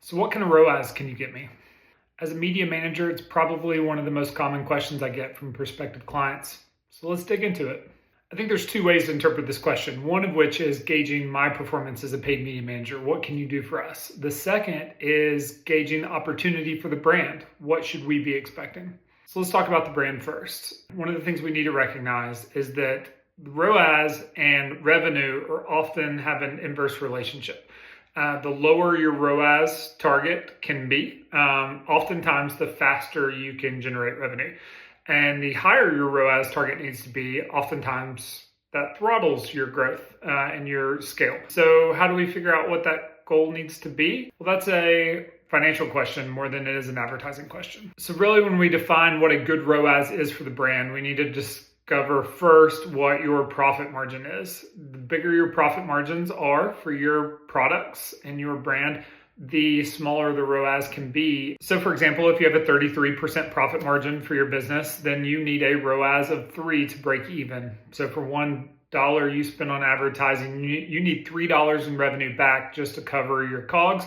So what kind of ROAS can you get me? As a media manager, it's probably one of the most common questions I get from prospective clients. So let's dig into it. I think there's two ways to interpret this question. One of which is gauging my performance as a paid media manager. What can you do for us? The second is gauging the opportunity for the brand. What should we be expecting? So let's talk about the brand first. One of the things we need to recognize is that ROAS and revenue are often have an inverse relationship. The lower your ROAS target can be, oftentimes the faster you can generate revenue. And the higher your ROAS target needs to be, oftentimes that throttles your growth and your scale. So how do we figure out what that goal needs to be? Well, that's a financial question more than it is an advertising question. So really when we define what a good ROAS is for the brand, we need to discover first what your profit margin is. The bigger your profit margins are for your products and your brand, the smaller the ROAS can be. So for example, if you have a 33% profit margin for your business, then you need a ROAS of 3 to break even. So for $1 you spend on advertising, you need $3 in revenue back just to cover your COGS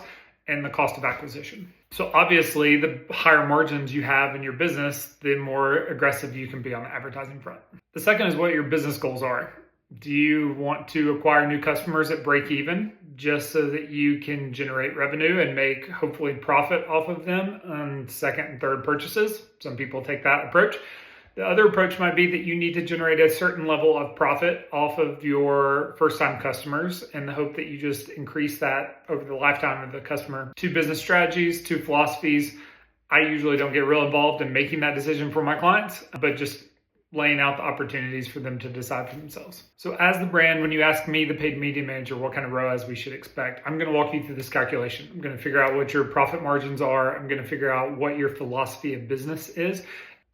and the cost of acquisition. So obviously, the higher margins you have in your business, the more aggressive you can be on the advertising front. The second is what your business goals are. Do you want to acquire new customers at break even just so that you can generate revenue and make hopefully profit off of them on second and third purchases? Some people take that approach. The other approach might be that you need to generate a certain level of profit off of your first-time customers in the hope that you just increase that over the lifetime of the customer. Two business strategies, two philosophies. I usually don't get real involved in making that decision for my clients, but just laying out the opportunities for them to decide for themselves. So as the brand, when you ask me, the paid media manager, what kind of ROAS we should expect, I'm going to walk you through this calculation. I'm going to figure out what your profit margins are. I'm going to figure out what your philosophy of business is.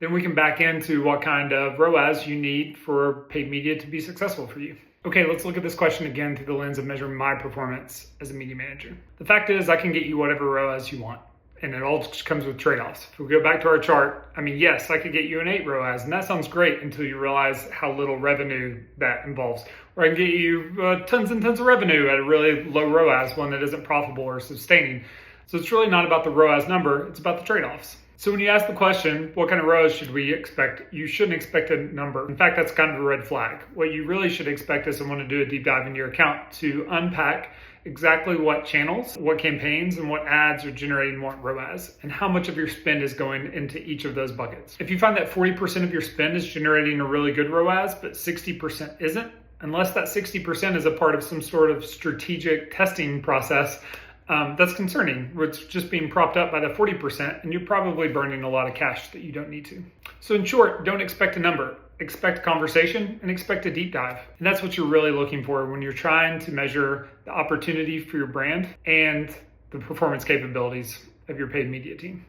Then we can back into what kind of ROAS you need for paid media to be successful for you. Okay, let's look at this question again through the lens of measuring my performance as a media manager. The fact is, I can get you whatever ROAS you want, and it all just comes with trade-offs. If we go back to our chart, yes, I could get you an 8 ROAS, and that sounds great until you realize how little revenue that involves. Or I can get you tons and tons of revenue at a really low ROAS, one that isn't profitable or sustaining. So it's really not about the ROAS number, it's about the trade-offs. So when you ask the question, what kind of ROAS should we expect? You shouldn't expect a number. In fact, that's kind of a red flag. What you really should expect is someone to do a deep dive into your account to unpack exactly what channels, what campaigns, and what ads are generating what ROAS, and how much of your spend is going into each of those buckets. If you find that 40% of your spend is generating a really good ROAS, but 60% isn't, unless that 60% is a part of some sort of strategic testing process, that's concerning. It's just being propped up by the 40%, and you're probably burning a lot of cash that you don't need to. So in short, don't expect a number. Expect conversation and expect a deep dive. And that's what you're really looking for when you're trying to measure the opportunity for your brand and the performance capabilities of your paid media team.